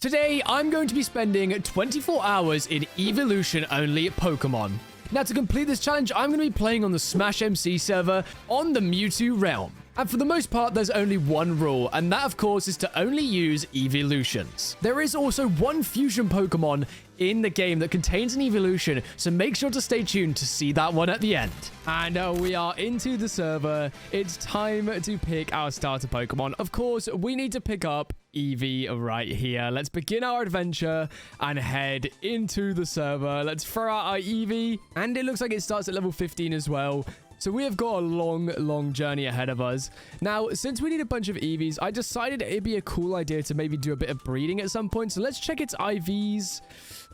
Today, I'm going to be spending 24 hours in Eeveelution only Pokemon. Now, to complete this challenge, I'm going to be playing on the Smash MC server on the Mewtwo realm. And for the most part, there's only one rule, and that, of course, is to only use Eeveelutions. There is also one fusion Pokemon in the game that contains an Eeveelution, so make sure to stay tuned to see that one at the end. And we are into the server. It's time to pick our starter Pokemon. Of course, we need to pick up Eevee right here. Let's begin our adventure and head into the server. Let's throw out our Eevee, and it looks like it starts at level 15 as well. So we have got a long journey ahead of us. Now, since we need a bunch of Eevees, I decided it'd be a cool idea to maybe do a bit of breeding at some point. So let's check its IVs.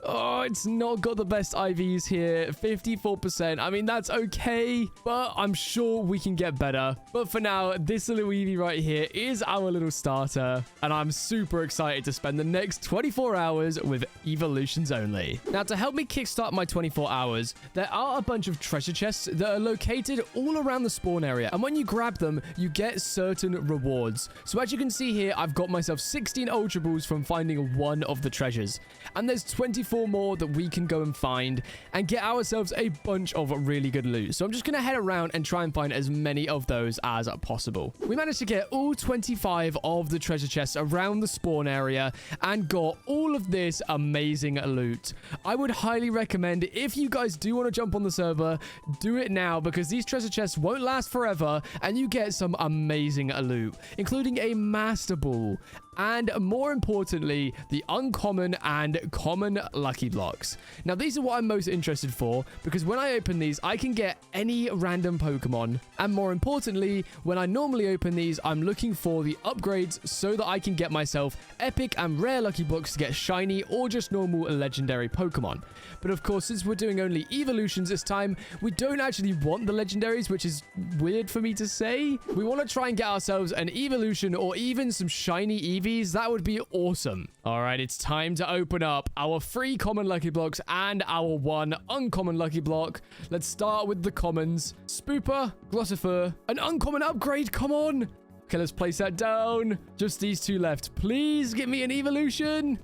Oh, it's not got the best IVs here. 54%. I mean, that's okay, but I'm sure we can get better. But for now, this little Eevee right here is our little starter, and I'm super excited to spend the next 24 hours with Eeveelutions only. Now, to help me kickstart my 24 hours, there are a bunch of treasure chests that are located all around the spawn area, and when you grab them, you get certain rewards. So as you can see here, I've got myself 16 Ultra Balls from finding one of the treasures, and there's 24 more that we can go and find and get ourselves a bunch of really good loot. So I'm just gonna head around and try and find as many of those as possible. We managed to get all 25 of the treasure chests around the spawn area and got all of this amazing loot. I would highly recommend, if you guys do want to jump on the server, do it now, because these treasure chests won't last forever and you get some amazing loot, including a Master Ball, and more importantly, the uncommon and common lucky blocks. Now, these are what I'm most interested for, because when I open these, I can get any random Pokemon. And more importantly, when I normally open these, I'm looking for the upgrades so that I can get myself epic and rare lucky blocks to get shiny or just normal legendary Pokemon. But of course, since we're doing only Eeveelutions this time, we don't actually want the legendaries, which is weird for me to say. We want to try and get ourselves an Eeveelution or even some shiny Eevees. That would be awesome. All right, it's time to open up our 3 common lucky blocks and our 1 uncommon lucky block. Let's start with the commons. Spooper, Glossifer, an uncommon upgrade. Come on. Okay, let's place that down. Just these 2 left. Please give me an Eeveelution.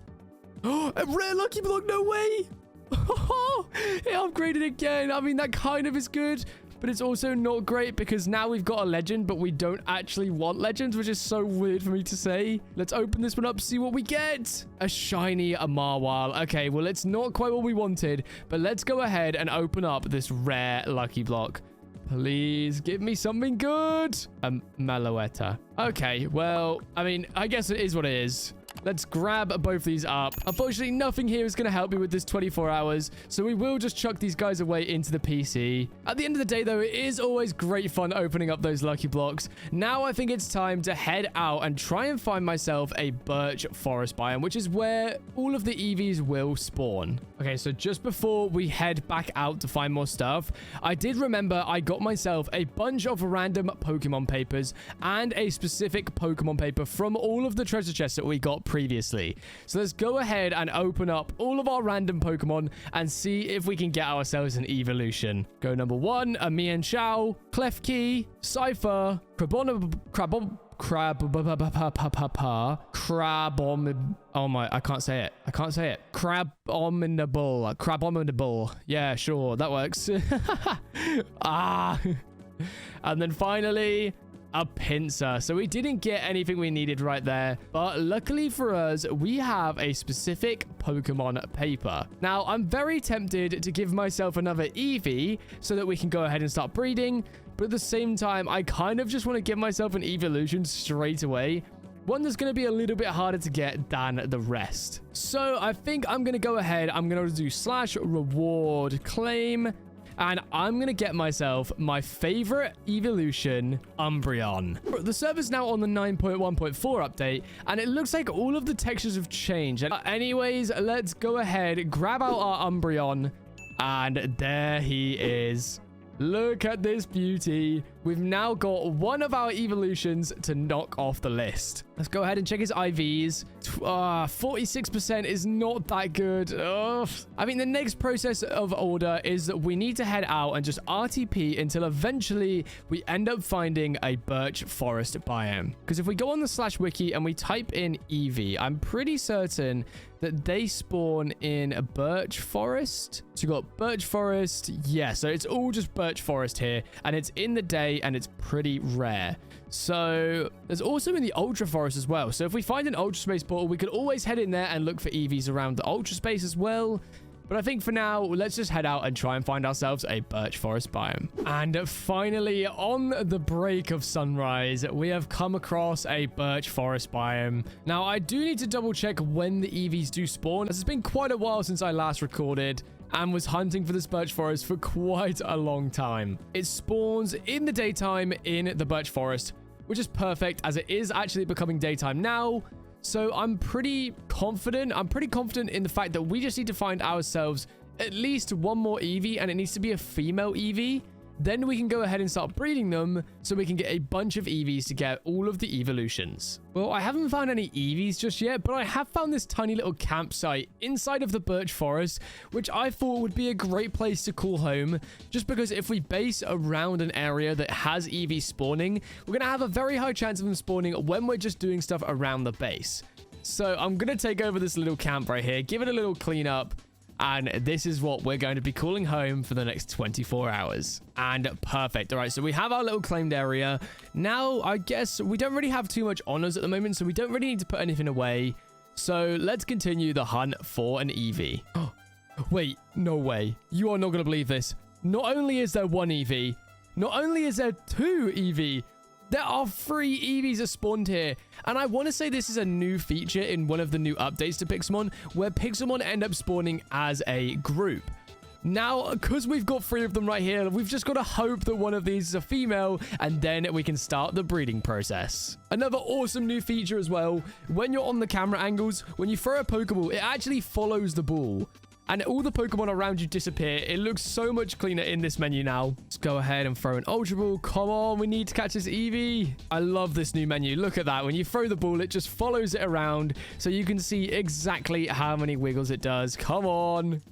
Oh, a rare lucky block. No way. It upgraded again. I mean, that kind of is good, but it's also not great because now we've got a legend, but we don't actually want legends, which is so weird for me to say. Let's open this one up, see what we get. A shiny Marwile. Okay, well, it's not quite what we wanted, but let's go ahead and open up this rare lucky block. Please give me something good. A Meloetta. Okay, well, I mean, I guess it is what it is. Let's grab both these up. Unfortunately, nothing here is going to help me with this 24 hours, so we will just chuck these guys away into the PC. At the end of the day, though, it is always great fun opening up those lucky blocks. Now I think it's time to head out and try and find myself a birch forest biome, which is where all of the Eevees will spawn. Okay, so just before we head back out to find more stuff, I did remember I got myself a bunch of random Pokemon papers and a specific Pokemon paper from all of the treasure chests that we got previously. So let's go ahead and open up all of our random Pokemon and see if we can get ourselves an Eeveelution. Go number 1, a Mienshao, Klefki, Cypher, oh my, I can't say it. Crabominable. Yeah, sure, that works. And then finally, a Pinsir. So we didn't get anything we needed right there, but luckily for us, we have a specific Pokemon paper. Now, I'm very tempted to give myself another Eevee so that we can go ahead and start breeding, but at the same time, I kind of just want to give myself an Eeveelution straight away. One that's going to be a little bit harder to get than the rest. So I think I'm going to go ahead. I'm going to do /reward claim. And I'm going to get myself my favorite Eeveelution, Umbreon. The server's now on the 9.1.4 update, and it looks like all of the textures have changed. Anyways, let's go ahead, grab out our Umbreon, and there he is. Look at this beauty. we've now got one of our evolutions to knock off the list. Let's go ahead and check his IVs. 46% is not that good. Ugh. I mean, the next process of order is that we need to head out and just RTP until eventually we end up finding a birch forest biome. Because if we go on the /wiki and we type in Eevee, I'm pretty certain that they spawn in a birch forest. So you got birch forest. Yeah, so it's all just birch forest here, and it's in the day and it's pretty rare. So there's also in the ultra forest as well. So if we find an ultra space portal, we could always head in there and look for Eevees around the ultra space as well. But I think for now, let's just head out and try and find ourselves a birch forest biome. And finally, on the break of sunrise, we have come across a birch forest biome. Now, I do need to double check when the Eevees do spawn, as it's been quite a while since I last recorded and was hunting for this birch forest for quite a long time. It spawns in the daytime in the birch forest, which is perfect as it is actually becoming daytime now. So I'm pretty confident. I'm pretty confident in the fact that we just need to find ourselves at least one more Eevee, and it needs to be a female Eevee. Then we can go ahead and start breeding them so we can get a bunch of Eevees to get all of the evolutions. Well, I haven't found any Eevees just yet, but I have found this tiny little campsite inside of the birch forest, which I thought would be a great place to call home, just because if we base around an area that has Eevees spawning, we're going to have a very high chance of them spawning when we're just doing stuff around the base. So I'm going to take over this little camp right here, give it a little clean up, and this is what we're going to be calling home for the next 24 hours. And perfect. All right, so we have our little claimed area. Now, I guess we don't really have too much honors at the moment, so we don't really need to put anything away. So let's continue the hunt for an Eevee. Oh, wait, no way. You are not going to believe this. Not only is there one Eevee, not only is there two Eevee, there are 3 Eevees that spawned here. And I want to say this is a new feature in one of the new updates to Pixelmon, where Pixelmon end up spawning as a group. Now, because we've got 3 of them right here, we've just got to hope that one of these is a female, and then we can start the breeding process. Another awesome new feature as well, when you're on the camera angles, when you throw a Pokeball, it actually follows the ball. And all the Pokemon around you disappear. It looks so much cleaner in this menu now. Let's go ahead and throw an Ultra Ball. Come on, we need to catch this Eevee. I love this new menu. Look at that. When you throw the ball, it just follows it around. So you can see exactly how many wiggles it does. Come on.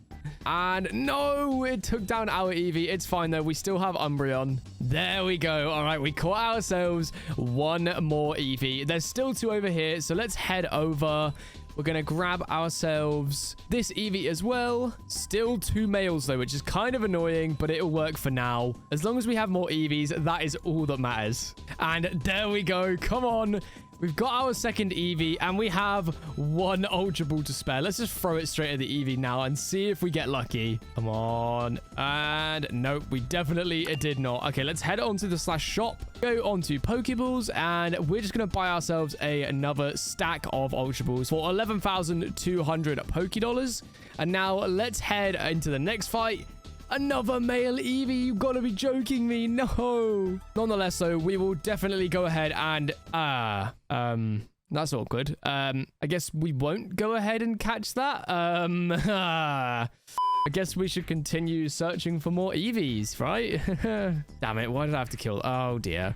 And no, it took down our Eevee. It's fine though. We still have Umbreon. There we go. All right, we caught ourselves one more Eevee. There's still 2 over here. So let's head over. We're going to grab ourselves this Eevee as well. Still 2 males, though, which is kind of annoying, but it'll work for now. As long as we have more Eevees, that is all that matters. And there we go. Come on. We've got our second Eevee, and we have 1 Ultra Ball to spare. Let's just throw it straight at the Eevee now and see if we get lucky. Come on. And nope, we definitely did not. Okay, let's head on to the /shop. Go on to Pokeballs, and we're just going to buy ourselves another stack of Ultra Balls for 11,200 Pokedollars. And now let's head into the next fight. Another male Eevee. You've got to be joking me. No. Nonetheless, though, we will definitely go ahead and... that's awkward. I guess we won't go ahead and catch that. I guess we should continue searching for more Eevees, right? Damn it. Why did I have to kill? Oh, dear.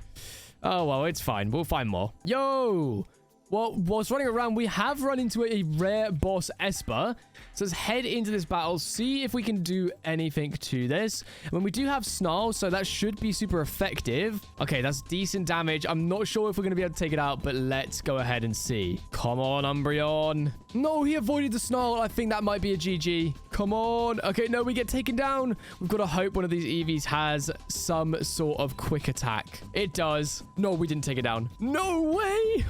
Oh, well, it's fine. We'll find more. Yo! Well, whilst running around, we have run into a rare boss Esper. So let's head into this battle, see if we can do anything to this. And we do have Snarl, so that should be super effective. Okay, that's decent damage. I'm not sure if we're going to be able to take it out, but let's go ahead and see. Come on, Umbreon. No, he avoided the Snarl. I think that might be a GG. Come on. Okay, no, we get taken down. We've got to hope one of these Eevees has some sort of quick attack. It does. No, we didn't take it down. No way.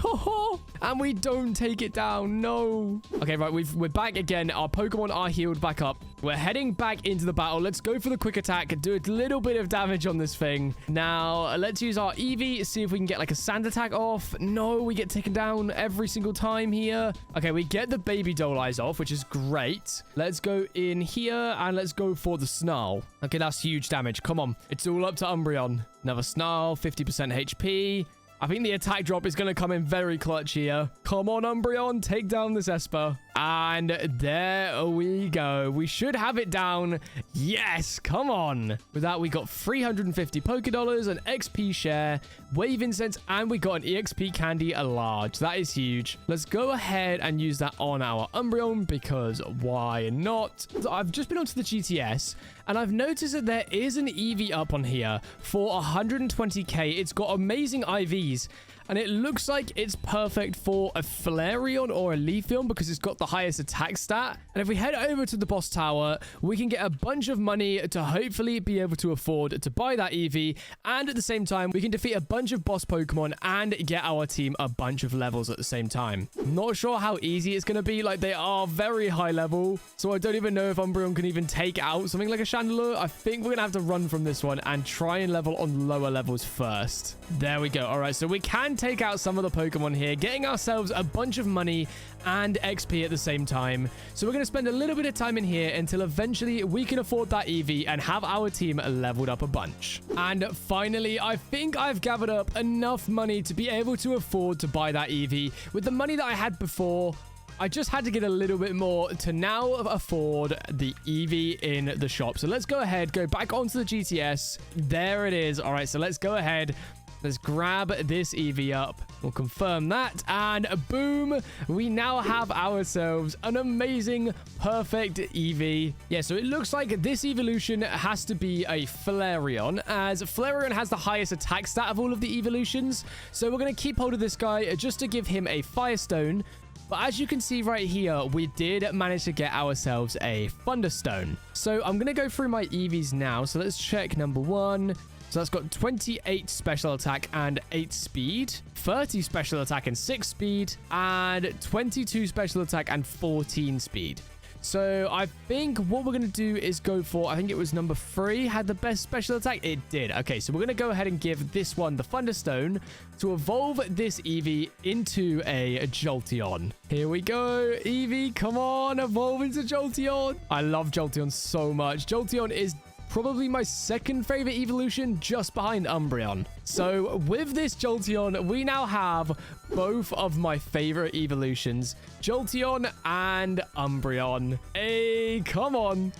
And we don't take it down. No. Okay, right. We're back again. Our Pokemon are healed back up. We're heading back into the battle. Let's go for the quick attack and do a little bit of damage on this thing. Now, let's use our Eevee, see if we can get like a sand attack off. No, we get taken down every single time here. Okay, we get the baby doll eyes off, which is great. Let's go in here and let's go for the Snarl. Okay, that's huge damage. Come on. It's all up to Umbreon. Another Snarl, 50% HP. I think the attack drop is going to come in very clutch here. Come on, Umbreon. Take down this Esper. And there we go. We should have it down. Yes, come on. With that, we got 350 Pokédollars, an XP share, Wave Incense, and we got an EXP candy, a large. That is huge. Let's go ahead and use that on our Umbreon because why not? I've just been onto the GTS and I've noticed that there is an Eevee up on here for 120k. It's got amazing IVs. And it looks like it's perfect for a Flareon or a Leafeon because it's got the highest attack stat. And if we head over to the boss tower, we can get a bunch of money to hopefully be able to afford to buy that Eevee. And at the same time, we can defeat a bunch of boss Pokemon and get our team a bunch of levels at the same time. Not sure how easy it's going to be. Like, they are very high level. So I don't even know if Umbreon can even take out something like a Chandelure. I think we're going to have to run from this one and try and level on lower levels first. There we go. All right, so we can take out some of the Pokemon here, getting ourselves a bunch of money and XP at the same time. So we're going to spend a little bit of time in here until eventually we can afford that Eevee and have our team leveled up a bunch. And finally, I think I've gathered up enough money to be able to afford to buy that Eevee. With the money that I had before, I just had to get a little bit more to now afford the Eevee in the shop. So let's go ahead, go back onto the GTS. There it is. All right, so let's go ahead. Let's grab this Eevee up. We'll confirm that. And boom, we now have ourselves an amazing, perfect Eevee. Yeah, so it looks like this evolution has to be a Flareon, as Flareon has the highest attack stat of all of the evolutions. So we're going to keep hold of this guy just to give him a Firestone. But as you can see right here, we did manage to get ourselves a Thunderstone. So I'm going to go through my Eevees now. So let's check number 1. So that's got 28 special attack and 8 speed, 30 special attack and 6 speed, and 22 special attack and 14 speed. So I think what we're going to do is go for, I think it was number 3 had the best special attack. It did. Okay, so we're going to go ahead and give this one the Thunderstone to evolve this Eevee into a Jolteon. Here we go. Eevee, come on, evolve into Jolteon. I love Jolteon so much. Jolteon is probably my second favorite evolution, just behind Umbreon. So with this Jolteon, we now have both of my favorite evolutions, Jolteon and Umbreon. Hey, come on.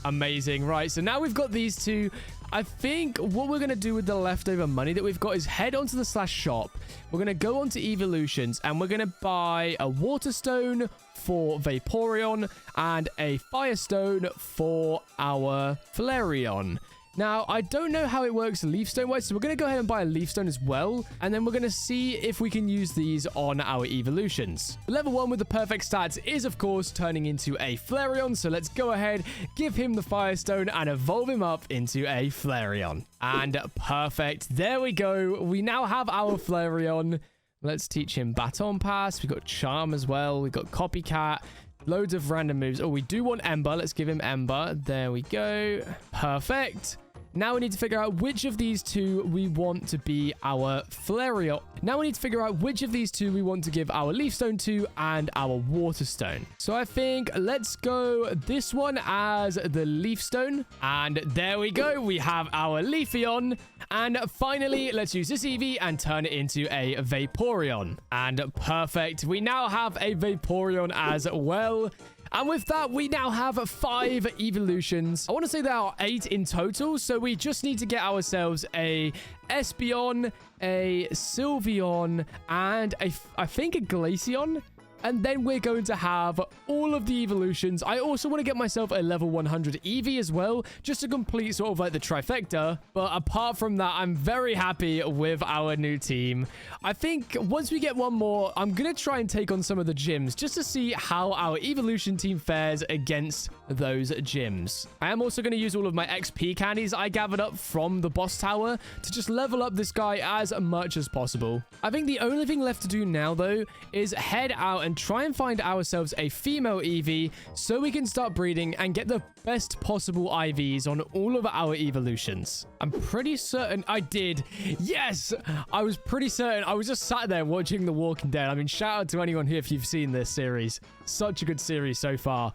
Amazing. Right, so now we've got these two. I think what we're going to do with the leftover money that we've got is head onto the /shop. We're going to go onto evolutions and we're going to buy a Waterstone for Vaporeon and a Firestone for our Flareon. Now, I don't know how it works Leaf Stone-wise, so we're going to go ahead and buy a Leaf Stone as well, and then we're going to see if we can use these on our evolutions. Level 1 with the perfect stats is, of course, turning into a Flareon, so let's go ahead, give him the Firestone, and evolve him up into a Flareon. And perfect. There we go. We now have our Flareon. Let's teach him Baton Pass. We've got Charm as well. We've got Copycat. Loads of random moves. Oh, we do want Ember. Let's give him Ember. There we go. Perfect. Now we need to figure out which of these two we want to be our Flareon. Now we need to figure out which of these two we want to give our Leaf Stone to and our Waterstone. So I think let's go this one as the Leaf Stone. And there we go. We have our Leafeon. And finally, let's use this Eevee and turn it into a Vaporeon. And perfect. We now have a Vaporeon as well. And with that, we now have 5 evolutions. I want to say there are 8 in total. So we just need to get ourselves a Espeon, a Sylveon, and I think a Glaceon. And then we're going to have all of the evolutions. I also want to get myself a level 100 Eevee as well, just to complete sort of like the trifecta. But apart from that, I'm very happy with our new team. I think once we get one more, I'm going to try and take on some of the gyms just to see how our evolution team fares against those gyms. I am also going to use all of my XP candies I gathered up from the boss tower to just level up this guy as much as possible. I think the only thing left to do now, though, is head out and try and find ourselves a female Eevee so we can start breeding and get the best possible IVs on all of our evolutions. I'm pretty certain I did. Yes! I was pretty certain. I was just sat there watching The Walking Dead. I mean, shout out to anyone here if you've seen this series. Such a good series so far.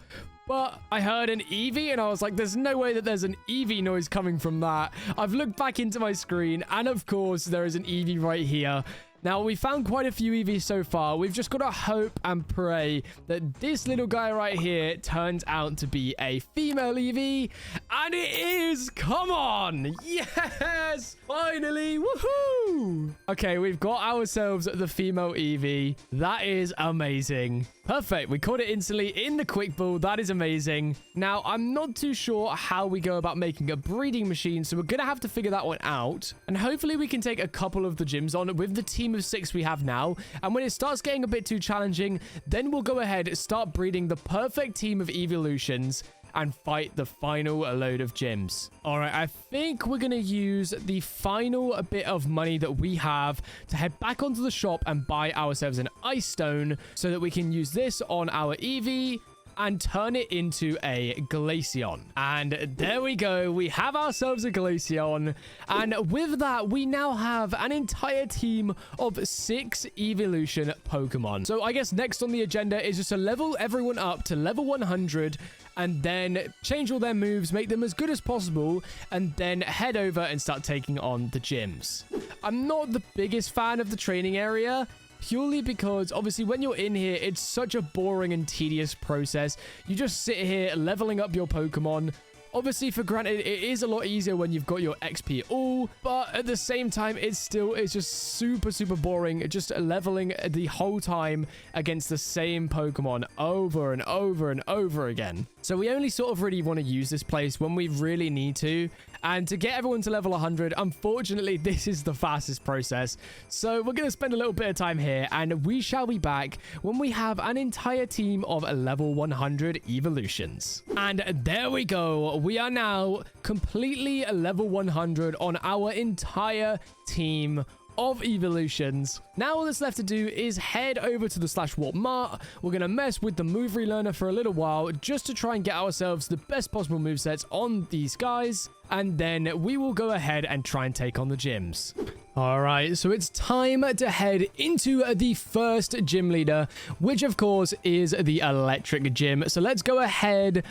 but I heard an Eevee and I was like, there's no way that there's an Eevee noise coming from that. I've looked back into my screen and of course there is an Eevee right here. Now, we found quite a few Eevees so far. We've just got to hope and pray that this little guy right here turns out to be a female Eevee. And it is! Come on! Yes! Finally! Woohoo! Okay, we've got ourselves the female Eevee. That is amazing. Perfect. We caught it instantly in the quick ball. That is amazing. Now, I'm not too sure how we go about making a breeding machine, so we're going to have to figure that one out. And hopefully we can take a couple of the gyms on with the team of 6 we have now. And when it starts getting a bit too challenging, then we'll go ahead and start breeding the perfect team of evolutions and fight the final load of gyms. All right, I think we're going to use the final bit of money that we have to head back onto the shop and buy ourselves an ice stone so that we can use this on our Eevee and turn it into a Glaceon. And there we go. We have ourselves a Glaceon. And with that, we now have an entire team of 6 evolution Pokemon. So I guess next on the agenda is just to level everyone up to level 100 and then change all their moves, make them as good as possible, and then head over and start taking on the gyms. I'm not the biggest fan of the training area, purely because obviously when you're in here, it's such a boring and tedious process. You just sit here leveling up your Pokemon. Obviously, for granted, it is a lot easier when you've got your XP all, but at the same time, it's just super, super boring, just leveling the whole time against the same Pokemon over and over and over again. So we only sort of really want to use this place when we really need to. And to get everyone to level 100, unfortunately, this is the fastest process. So we're going to spend a little bit of time here, and we shall be back when we have an entire team of level 100 evolutions. And there we go. We are now completely level 100 on our entire team of evolutions. Now all that's left to do is head over to the /warp mart. We're going to mess with the move relearner for a little while just to try and get ourselves the best possible movesets on these guys. And then we will go ahead and try and take on the gyms. All right, so it's time to head into the first gym leader, which of course is the electric gym. So let's go ahead.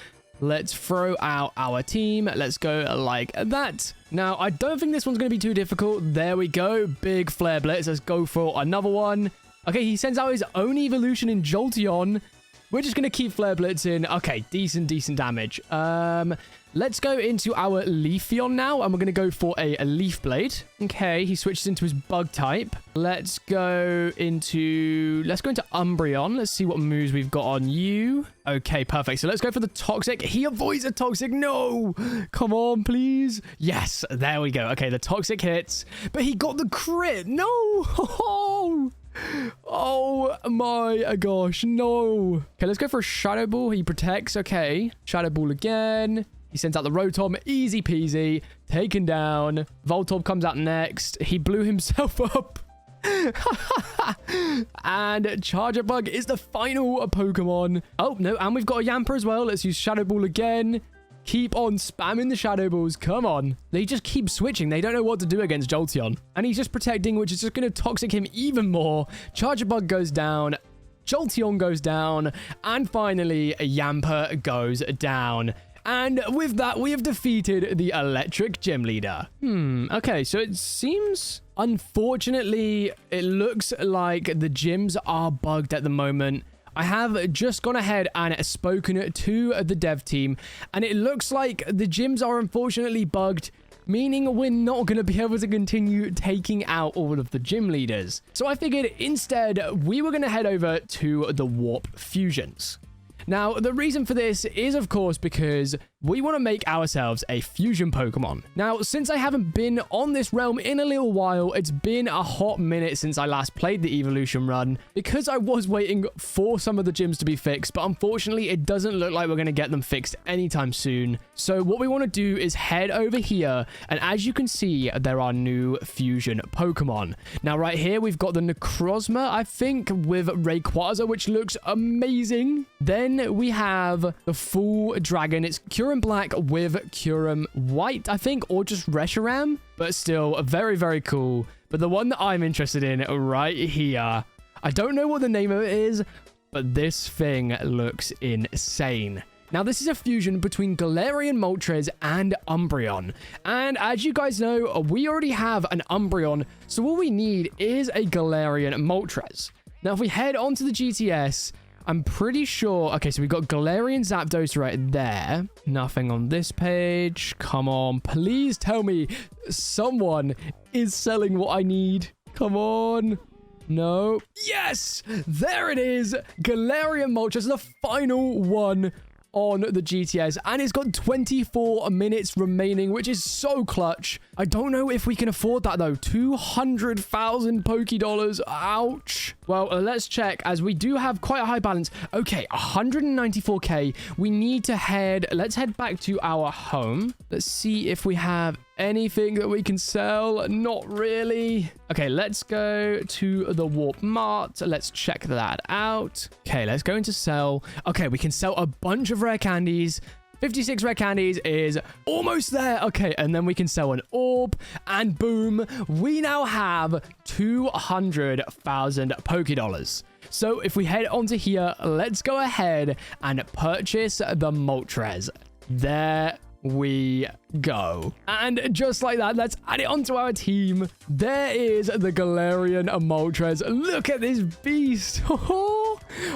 Let's throw out our team. Let's go like that. Now, I don't think this one's going to be too difficult. There we go. Big Flare Blitz. Let's go for another one. Okay, he sends out his own evolution in Jolteon. We're just going to keep Flare Blitzing. Okay, decent damage. Let's go into our Leafeon now, and we're going to go for a Leaf Blade. Okay, he switches into his Bug type. Let's go into Umbreon. Let's see what moves we've got on you. Okay, perfect. So let's go for the Toxic. He avoids a Toxic. No! Come on, please. Yes, there we go. Okay, the Toxic hits, but he got the crit. No! Oh my gosh, no. Okay, let's go for a Shadow Ball. He protects. Okay, Shadow Ball again. He sends out the Rotom. Easy peasy. Taken down. Voltorb comes out next. He blew himself up. And Charger Bug is the final Pokemon. Oh, no. And we've got a Yamper as well. Let's use Shadow Ball again. Keep on spamming the Shadow Balls. Come on. They just keep switching. They don't know what to do against Jolteon. And he's just protecting, which is just going to Toxic him even more. Charger Bug goes down. Jolteon goes down. And finally, Yamper goes down. And with that, we have defeated the electric gym leader. Okay, so it seems, unfortunately, it looks like the gyms are bugged at the moment. I have just gone ahead and spoken to the dev team, and it looks like the gyms are unfortunately bugged, meaning we're not going to be able to continue taking out all of the gym leaders. So I figured instead we were going to head over to the Warp Fusions. Now, the reason for this is, of course, because we want to make ourselves a fusion Pokemon. Now, since I haven't been on this realm in a little while, it's been a hot minute since I last played the evolution run, because I was waiting for some of the gyms to be fixed, but unfortunately, it doesn't look like we're going to get them fixed anytime soon. So what we want to do is head over here, and as you can see, there are new fusion Pokemon. Now, right here, we've got the Necrozma, I think, with Rayquaza, which looks amazing. Then we have the full dragon. It's Kyurem Black with Kyurem White, I think, or just Reshiram, but still very, very cool. But the one that I'm interested in right here, I don't know what the name of it is, but this thing looks insane. Now, this is a fusion between Galarian Moltres and Umbreon. And as you guys know, we already have an Umbreon, so all we need is a Galarian Moltres. Now, if we head onto the GTS, I'm pretty sure... Okay, so we've got Galarian Zapdos right there. Nothing on this page. Come on, please tell me someone is selling what I need. Come on. No. Yes! There it is! Galarian Moltres, the final one on the GTS, and it's got 24 minutes remaining, which is so clutch. I don't know if we can afford that though. 200,000 Poké-Dollars. Ouch. Well, let's check, as we do have quite a high balance. Okay, 194k. We need to let's head back to our home. Let's see if we have anything that we can sell. Not really. Okay, let's go to the Warp Mart. Let's check that out. Okay, let's go into sell. Okay, we can sell a bunch of rare candies. 56 rare candies is almost there. Okay, and then we can sell an orb, and boom, we now have 200,000 Poké-Dollars. So if we head onto here, let's go ahead and purchase the Moltres. There we go. And just like that, let's add it onto our team. There is the Galarian Moltres. Look at this beast.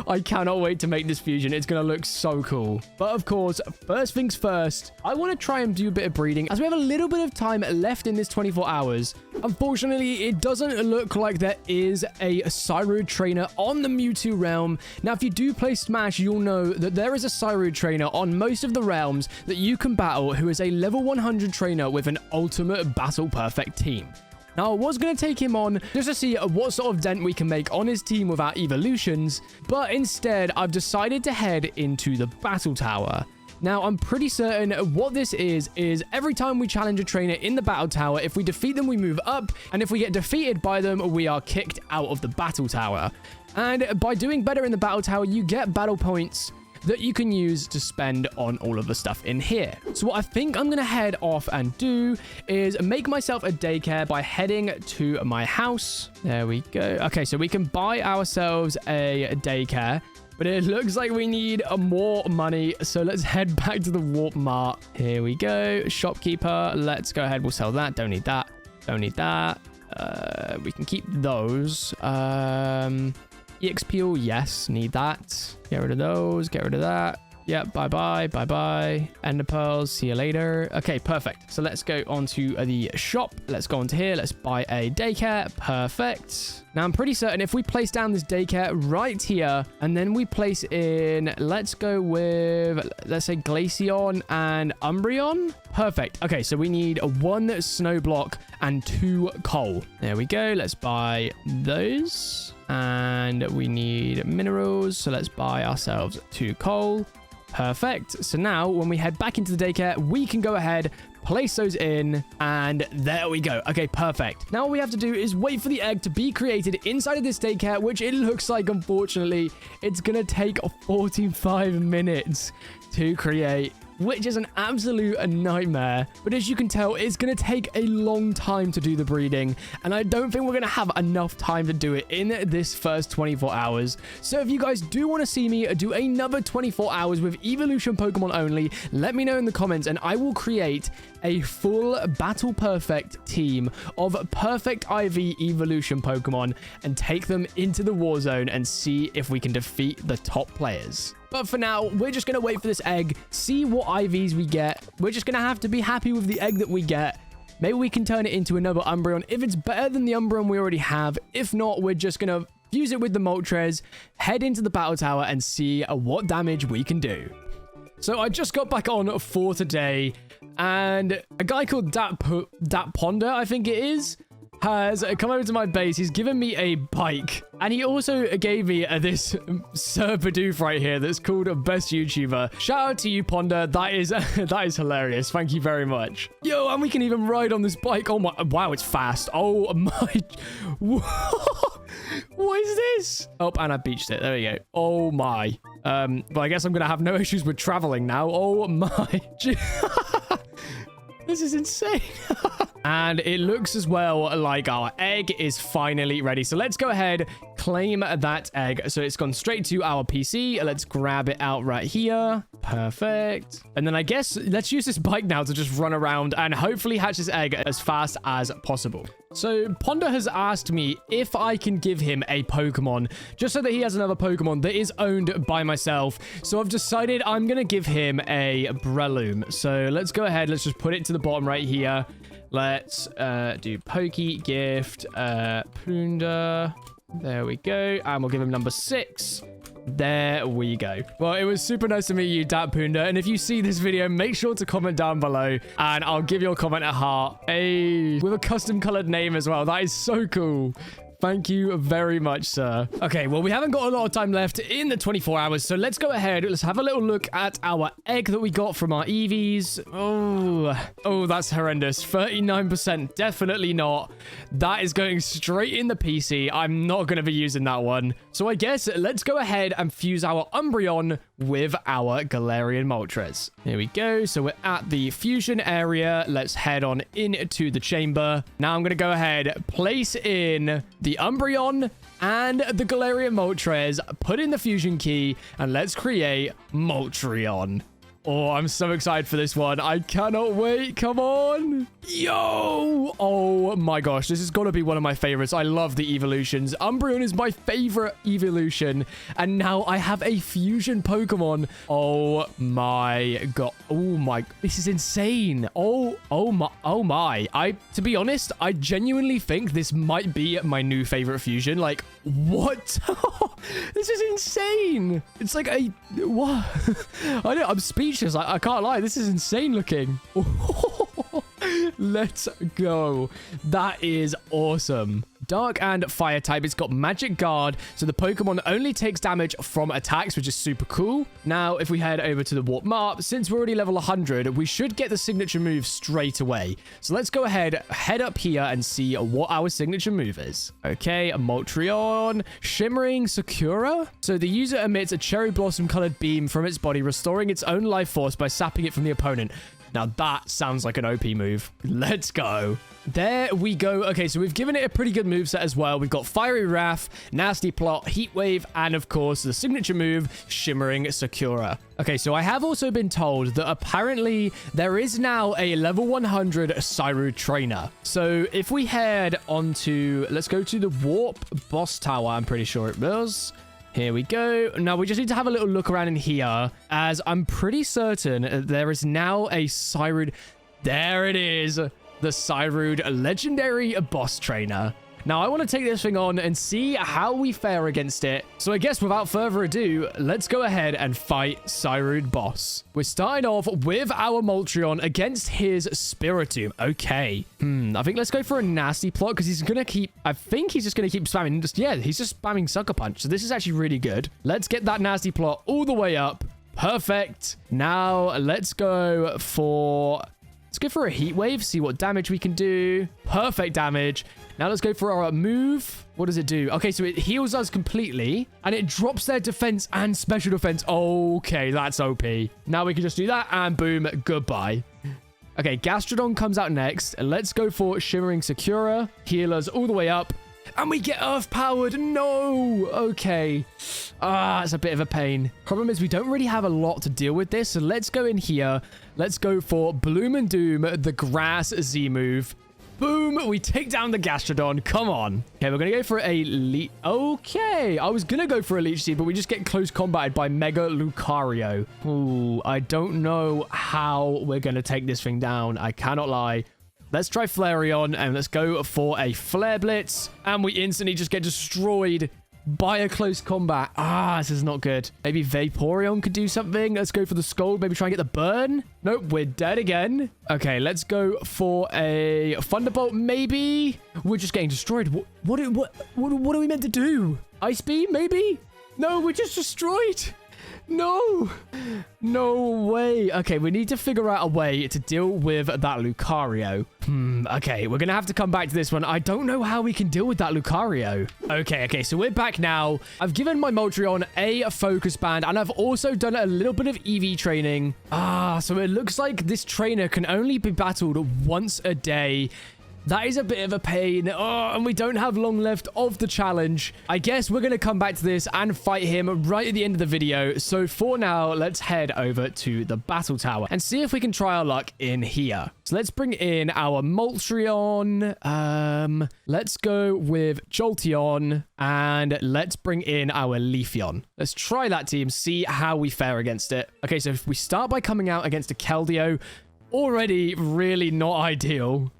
I cannot wait to make this fusion. It's going to look so cool. But of course, first things first, I want to try and do a bit of breeding, as we have a little bit of time left in this 24 hours. Unfortunately, it doesn't look like there is a Cyroid trainer on the Mewtwo realm. Now, if you do play Smash, you'll know that there is a Cyroid trainer on most of the realms that you can battle, who is a level 100 trainer with an ultimate battle perfect team. Now, I was going to take him on just to see what sort of dent we can make on his team with our evolutions, but instead, I've decided to head into the battle tower. Now, I'm pretty certain what this is every time we challenge a trainer in the battle tower, if we defeat them, we move up, and if we get defeated by them, we are kicked out of the battle tower. And by doing better in the battle tower, you get battle points that you can use to spend on all of the stuff in here. So what I think I'm going to head off and do is make myself a daycare by heading to my house. There we go. Okay, so we can buy ourselves a daycare, but it looks like we need more money. So let's head back to the Warp Mart. Here we go. Shopkeeper. Let's go ahead. We'll sell that. Don't need that. Don't need that. We can keep those. EXP, yes, need that. Get rid of those, get rid of that. Yep, bye-bye, bye-bye. Ender pearls, see you later. Okay, perfect. So let's go on to the shop. Let's go onto here. Let's buy a daycare. Perfect. Now, I'm pretty certain if we place down this daycare right here, and then we place in, let's go with, let's say Glaceon and Umbreon. Perfect. Okay, so we need 1 snow block and 2 coal. There we go. Let's buy those. And we need minerals, so let's buy ourselves 2 coal. Perfect. So now when we head back into the daycare, we can go ahead, place those in, and there we go. Okay, perfect. Now all we have to do is wait for the egg to be created inside of this daycare, which it looks like, unfortunately, it's gonna take 45 minutes to create, which is an absolute nightmare. But as you can tell, it's going to take a long time to do the breeding, and I don't think we're going to have enough time to do it in this first 24 hours. So if you guys do want to see me do another 24 hours with evolution Pokemon only, let me know in the comments, and I will create a full battle perfect team of perfect IV evolution Pokemon and take them into the war zone and see if we can defeat the top players. But for now, we're just going to wait for this egg, see what IVs we get. We're just going to have to be happy with the egg that we get. Maybe we can turn it into another Umbreon if it's better than the Umbreon we already have. If not, we're just going to fuse it with the Moltres, head into the battle tower, and see what damage we can do. So I just got back on for today, and a guy called Dat Ponder, I think it is, has come over to my base. He's given me a bike, and he also gave me this Sir Bidoof right here that's called Best YouTuber. Shout out to you, Ponder. That is hilarious. Thank you very much. Yo, and we can even ride on this bike. Oh my, wow, it's fast. Oh my, what is this? Oh, and I beached it. There we go. Oh my. Well, I guess I'm gonna have no issues with traveling now. Oh my. This is insane. And it looks as well like our egg is finally ready. So let's go ahead, claim that egg. So it's gone straight to our PC. Let's grab it out right here. Perfect. And then I guess let's use this bike now to just run around and hopefully hatch this egg as fast as possible. So Ponder has asked me if I can give him a Pokemon, just so that he has another Pokemon that is owned by myself. So I've decided I'm going to give him a Breloom. So let's go ahead. Let's just put it to the bottom right here. Let's do Pokey Gift, Punda. There we go. And we'll give him number 6. There we go. Well, it was super nice to meet you, Dat Punda. And if you see this video, make sure to comment down below and I'll give your comment a heart. Hey, with a custom colored name as well. That is so cool. Thank you very much, sir. Okay, well, we haven't got a lot of time left in the 24 hours, so let's go ahead. Let's have a little look at our egg that we got from our Eevees. Oh, that's horrendous. 39%. Definitely not. That is going straight in the PC. I'm not going to be using that one. So I guess let's go ahead and fuse our Umbreon with our Galarian Moltres. Here we go. So we're at the fusion area. Let's head on into the chamber. Now I'm going to go ahead, place in the Umbreon and the Galarian Moltres, put in the fusion key, and let's create Moltreon. Oh, I'm so excited for this one. I cannot wait. Come on. Yo. Oh my gosh. This is going to be one of my favorites. I love the evolutions. Umbreon is my favorite evolution. And now I have a fusion Pokemon. Oh my god. Oh my. This is insane. Oh my. To be honest, I genuinely think this might be my new favorite fusion. Like, what? This is insane. It's like a... What? I'm speechless. I can't lie. This is insane looking. Let's go. That is awesome. Dark and fire type. It's got magic guard, so the Pokemon only takes damage from attacks, which is super cool. Now, if we head over to the warp map, since we're already level 100, we should get the signature move straight away. So let's go ahead, head up here and see what our signature move is. Okay, a Moltreon, Shimmering Sakura. So the user emits a cherry blossom colored beam from its body, restoring its own life force by sapping it from the opponent. Now that sounds like an OP move. Let's go. There we go. Okay, so we've given it a pretty good moveset as well. We've got Fiery Wrath, Nasty Plot, Heat Wave, and of course the signature move, Shimmering Sakura. Okay, so I have also been told that apparently there is now a level 100 Cyrud trainer. So if we head on to, let's go to the Warp Boss Tower, I'm pretty sure it was. Here we go. Now, we just need to have a little look around in here, as I'm pretty certain there is now a Cyrud. There it is. The Cyrud Legendary Boss Trainer. Now, I want to take this thing on and see how we fare against it. So I guess without further ado, let's go ahead and fight Cyrud Boss. We're starting off with our Moltreon against his Spiritomb. Okay. I think let's go for a Nasty Plot because he's going to keep... I think he's just going to keep spamming. He's just spamming Sucker Punch. So this is actually really good. Let's get that Nasty Plot all the way up. Perfect. Now, let's go for... Let's go for a Heat Wave, see what damage we can do. Perfect damage. Now let's go for our move. What does it do? Okay, so it heals us completely, and it drops their defense and special defense. Okay, that's OP. Now we can just do that, and boom, goodbye. Okay, Gastrodon comes out next. Let's go for Shimmering Sakura. Heal us all the way up. And we get Earth-powered. No. Okay. It's a bit of a pain. Problem is we don't really have a lot to deal with this. So let's go in here. Let's go for Bloom and Doom, the Grass Z move. Boom. We take down the Gastrodon. Come on. Okay, we're going to go for a Leech. Okay. I was going to go for a Leech Seed, but we just get close combated by Mega Lucario. Ooh, I don't know how we're going to take this thing down. I cannot lie. Let's try Flareon, and let's go for a Flare Blitz. And we instantly just get destroyed by a close combat. This is not good. Maybe Vaporeon could do something. Let's go for the Scald. Maybe try and get the burn. Nope, we're dead again. Okay, let's go for a Thunderbolt, maybe. We're just getting destroyed. What are we meant to do? Ice Beam, maybe? No, we're just destroyed. No way. Okay, we need to figure out a way to deal with that Lucario. Okay, we're gonna have to come back to this one. I don't know how we can deal with that Lucario. Okay, so we're back now. I've given my Moltreon a focus band, and I've also done a little bit of EV training. So it looks like this trainer can only be battled once a day. That is a bit of a pain. Oh, and we don't have long left of the challenge. I guess we're going to come back to this and fight him right at the end of the video. So for now, let's head over to the battle tower and see if we can try our luck in here. So let's bring in our Moltreon. Let's go with Jolteon, and let's bring in our Leafeon. Let's try that team, see how we fare against it. Okay, so if we start by coming out against a Keldeo, already really not ideal.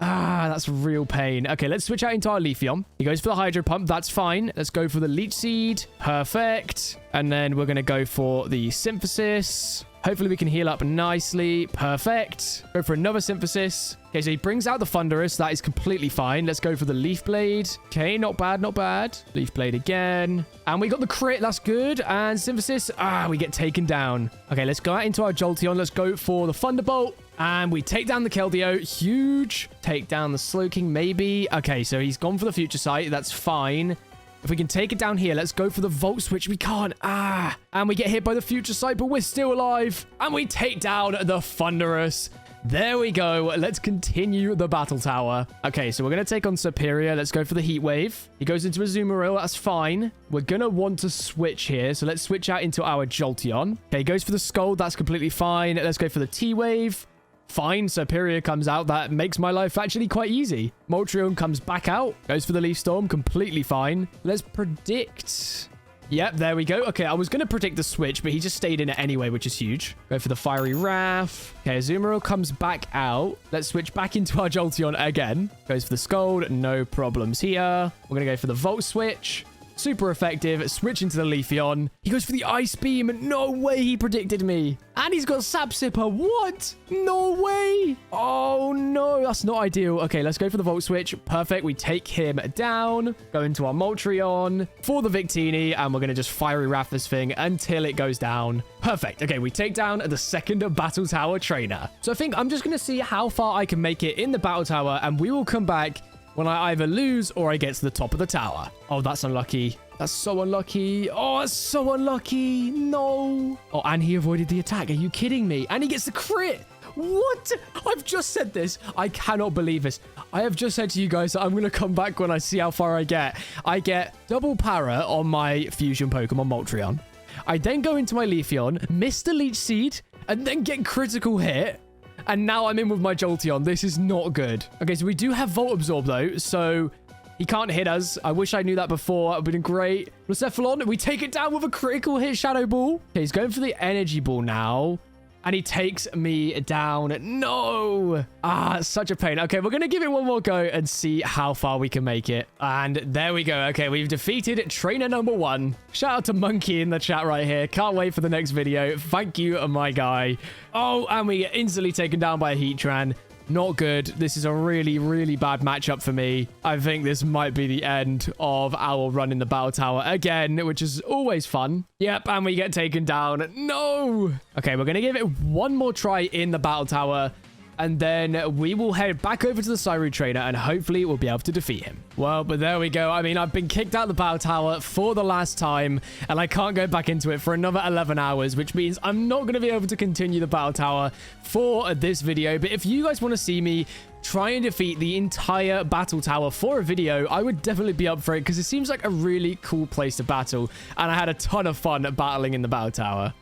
Ah, that's real pain. Okay, let's switch out into our Leafeon. He goes for the Hydro Pump. That's fine. Let's go for the Leech Seed. Perfect. And then we're going to go for the Synthesis. Hopefully we can heal up nicely. Perfect. Go for another Synthesis. Okay, so he brings out the Thunderous. That is completely fine. Let's go for the Leaf Blade. Okay, not bad, not bad. Leaf Blade again. And we got the crit. That's good. And Synthesis. Ah, we get taken down. Okay, let's go out into our Jolteon. Let's go for the Thunderbolt. And we take down the Keldeo. Huge. Take down the Slowking, maybe. Okay, so he's gone for the Future Sight. That's fine. If we can take it down here, let's go for the Volt Switch. We can't. Ah. And we get hit by the Future Sight, but we're still alive. And we take down the Thunderous. There we go. Let's continue the battle tower. Okay, so we're going to take on Superior. Let's go for the Heat Wave. He goes into a Azumarill. That's fine. We're going to want to switch here. So let's switch out into our Jolteon. Okay, he goes for the Scald. That's completely fine. Let's go for the T-Wave. Fine, Superior comes out. That makes my life actually quite easy. Moltreon comes back out. Goes for the Leaf Storm. Completely fine. Let's predict. Yep, there we go. Okay, I was going to predict the switch, but he just stayed in it anyway, which is huge. Go for the Fiery Wrath. Okay, Azumarill comes back out. Let's switch back into our Jolteon again. Goes for the Scald. No problems here. We're going to go for the Volt Switch. Super effective. Switching to the Leafeon. He goes for the Ice Beam. No way he predicted me. And he's got Sap Sipper. What? No way. Oh, no. That's not ideal. Okay, let's go for the Volt Switch. Perfect. We take him down. Go into our Moltreon for the Victini. And we're going to just Fiery Wrath this thing until it goes down. Perfect. Okay, we take down the second Battle Tower trainer. So I think I'm just going to see how far I can make it in the Battle Tower. And we will come back when I either lose or I get to the top of the tower. Oh, that's unlucky. That's so unlucky. Oh, that's so unlucky. No. Oh, and he avoided the attack. Are you kidding me? And he gets the crit. What? I've just said this. I cannot believe this. I have just said to you guys that I'm going to come back when I see how far I get. I get double para on my fusion Pokemon Moltreon. I then go into my Leafeon, miss the Leech Seed, and then get critical hit. And now I'm in with my Jolteon. This is not good. Okay, so we do have Volt Absorb, though. So he can't hit us. I wish I knew that before. It would have been great. Blacephalon, we take it down with a critical hit Shadow Ball. Okay, he's going for the Energy Ball now. And he takes me down. No. Ah, such a pain. Okay, we're going to give it one more go and see how far we can make it. And there we go. Okay, we've defeated trainer number 1. Shout out to Monkey in the chat right here. Can't wait for the next video. Thank you, my guy. Oh, and we get instantly taken down by a Heatran. Not good. This is a really, really bad matchup for me. I think this might be the end of our run in the Battle Tower again, which is always fun. Yep, and we get taken down. No! Okay, we're going to give it one more try in the Battle Tower, and then we will head back over to the Cyrude trainer, and hopefully we'll be able to defeat him. Well, but there we go. I mean, I've been kicked out of the Battle Tower for the last time, and I can't go back into it for another 11 hours, which means I'm not going to be able to continue the Battle Tower for this video. But if you guys want to see me try and defeat the entire Battle Tower for a video, I would definitely be up for it, because it seems like a really cool place to battle, and I had a ton of fun battling in the Battle Tower.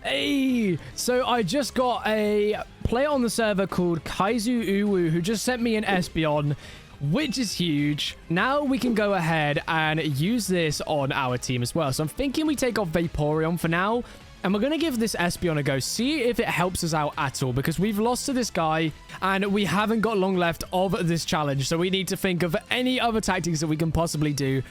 Hey, so I just got a player on the server called Kaizu Uwu who just sent me an Espeon, which is huge. Now we can go ahead and use this on our team as well. So I'm thinking we take off Vaporeon for now, and we're going to give this Espeon a go, see if it helps us out at all, because we've lost to this guy and we haven't got long left of this challenge. So we need to think of any other tactics that we can possibly do,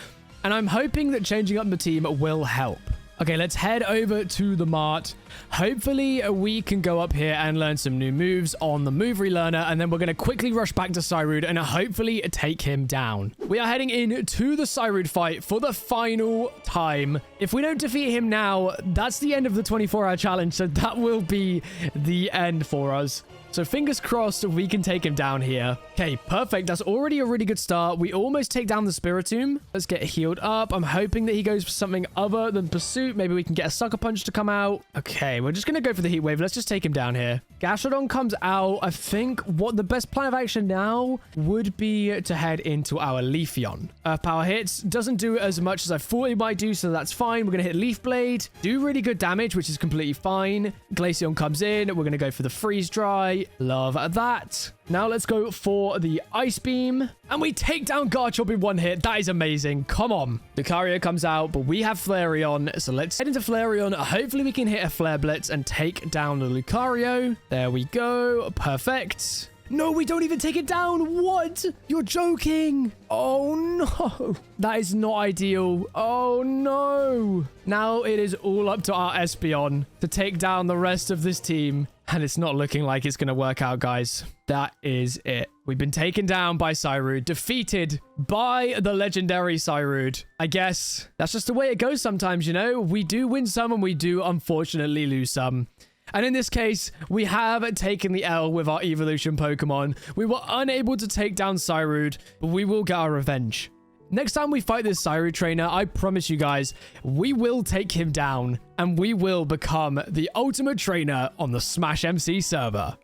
and I'm hoping that changing up the team will help. Okay, let's head over to the mart. Hopefully, we can go up here and learn some new moves on the move relearner, and then we're going to quickly rush back to Cyrude and hopefully take him down. We are heading into the Cyrude fight for the final time. If we don't defeat him now, that's the end of the 24-hour challenge, so that will be the end for us. So fingers crossed we can take him down here. Okay, perfect. That's already a really good start. We almost take down the Spiritomb. Let's get healed up. I'm hoping that he goes for something other than Pursuit. go. Maybe we can get a Sucker Punch to come out. Okay, we're just going to go for the Heat Wave. Let's just take him down here. Gastrodon comes out. I think what the best plan of action now would be to head into our Leafeon. Earth Power hits. Doesn't do as much as I thought it might do, so that's fine. We're going to hit Leaf Blade. Do really good damage, which is completely fine. Glaceon comes in. We're going to go for the Freeze Dry. Love that. Now let's go for the Ice Beam. And we take down Garchomp in one hit. That is amazing. Come on. Lucario comes out, but we have Flareon. So let's head into Flareon. Hopefully we can hit a Flare Blitz and take down the Lucario. There we go. Perfect. No, we don't even take it down. What? You're joking. Oh, no. That is not ideal. Oh, no. Now it is all up to our Espeon to take down the rest of this team. And it's not looking like it's going to work out, guys. That is it. We've been taken down by Cyrude, defeated by the legendary Cyrude. I guess that's just the way it goes sometimes, you know? We do win some and we do unfortunately lose some. And in this case, we have taken the L with our evolution Pokemon. We were unable to take down Cyrude, but we will get our revenge. Next time we fight this Cyrude trainer, I promise you guys, we will take him down and we will become the ultimate trainer on the Smash MC server.